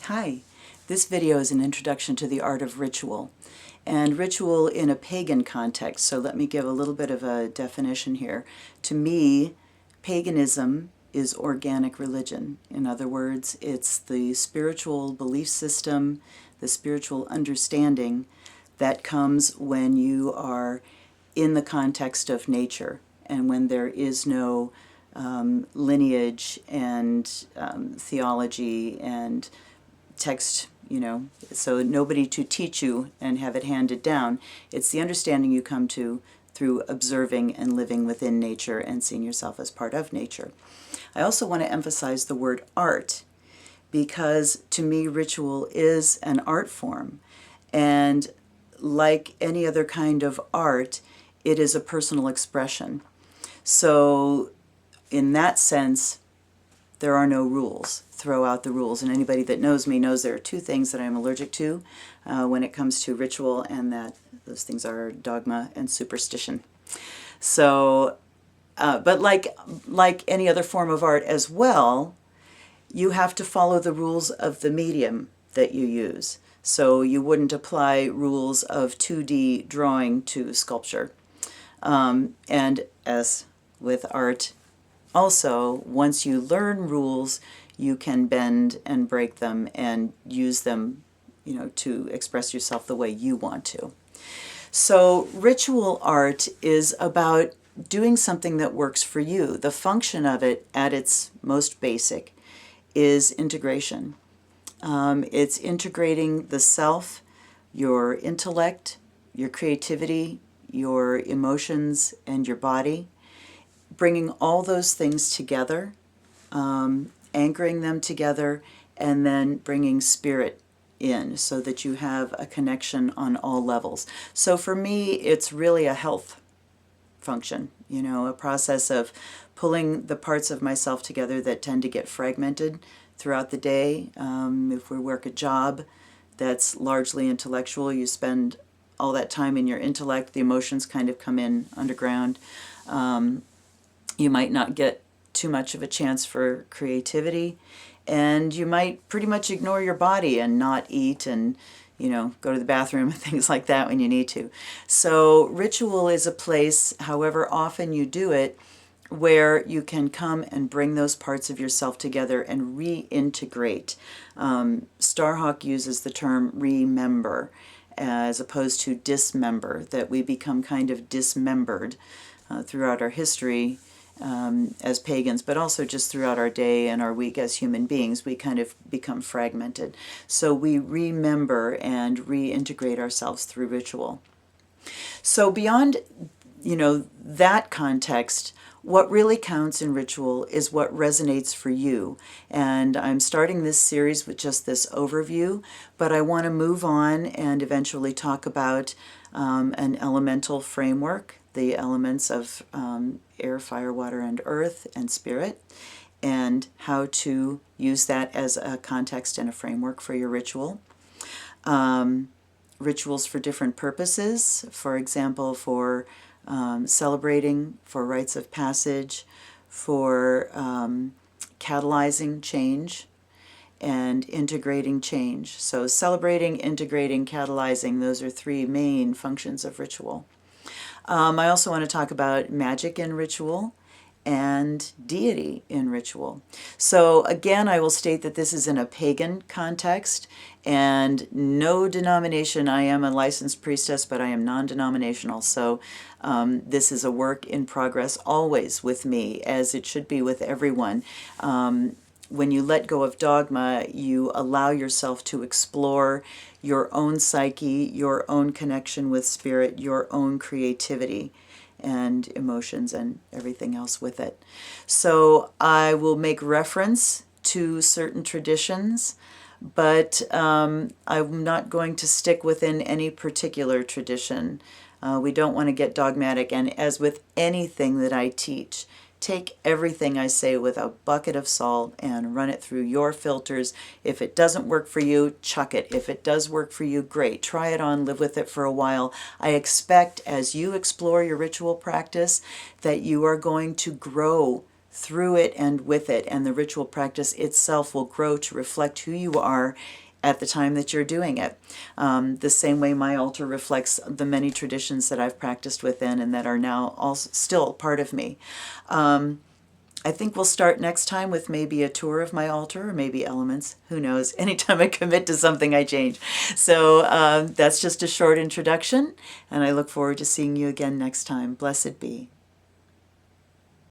Hi, this video is an introduction to the art of ritual, and ritual in a pagan context. So let me give a little bit of a definition here. To me, paganism is organic religion. In other words, it's the spiritual belief system, the spiritual understanding that comes when you are in the context of nature and when there is no lineage and theology and text, so nobody to teach you and have it handed down. It's the understanding you come to through observing and living within nature and seeing yourself as part of nature. I also want to emphasize the word art because to me ritual is an art form, and like any other kind of art, it is a personal expression. So in that sense, there are no rules. Throw out the rules. And anybody that knows me knows there are two things that I'm allergic to when it comes to ritual, and that those things are dogma and superstition. So, but like any other form of art as well, you have to follow the rules of the medium that you use. So you wouldn't apply rules of 2D drawing to sculpture. And as with art, also, once you learn rules, you can bend and break them and use them, to express yourself the way you want to. So ritual art is about doing something that works for you. The function of it, at its most basic, is integration. It's integrating the self, your intellect, your creativity, your emotions, and your body, bringing all those things together, anchoring them together, and then bringing spirit in so that you have a connection on all levels. So for me, it's really a health function, a process of pulling the parts of myself together that tend to get fragmented throughout the day. If we work a job that's largely intellectual, you spend all that time in your intellect, the emotions kind of come in underground. You might not get too much of a chance for creativity, and you might pretty much ignore your body and not eat and, go to the bathroom and things like that when you need to. So ritual is a place, however often you do it, where you can come and bring those parts of yourself together and reintegrate. Starhawk uses the term remember as opposed to dismember, that we become kind of dismembered throughout our history as pagans, but also just throughout our day and our week as human beings. We kind of become fragmented. So we remember and reintegrate ourselves through ritual. So beyond, that context, what really counts in ritual is what resonates for you. And I'm starting this series with just this overview, but I want to move on and eventually talk about an elemental framework, the elements of air, fire, water, and earth, and spirit, and how to use that as a context and a framework for your ritual. Rituals for different purposes, for example, for celebrating, for rites of passage, for catalyzing change, and integrating change. So celebrating, integrating, catalyzing, those are three main functions of ritual. I also want to talk about magic in ritual and deity in ritual. So again, I will state that this is in a pagan context, and no denomination. I am a licensed priestess, but I am non-denominational. So this is a work in progress always with me, as it should be with everyone. When you let go of dogma, you allow yourself to explore your own psyche, your own connection with spirit, your own creativity and emotions and everything else with it. So I will make reference to certain traditions, but I'm not going to stick within any particular tradition. We don't want to get dogmatic, and as with anything that I teach, take everything I say with a bucket of salt and run it through your filters. If it doesn't work for you, chuck it. If it does work for you, great. Try it on, live with it for a while. I expect as you explore your ritual practice that you are going to grow through it and with it, and the ritual practice itself will grow to reflect who you are at the time that you're doing it. The same way my altar reflects the many traditions that I've practiced within and that are now also still part of me. I think we'll start next time with maybe a tour of my altar, or maybe elements. Who knows? Anytime I commit to something, I change. So that's just a short introduction, and I look forward to seeing you again next time. Blessed be.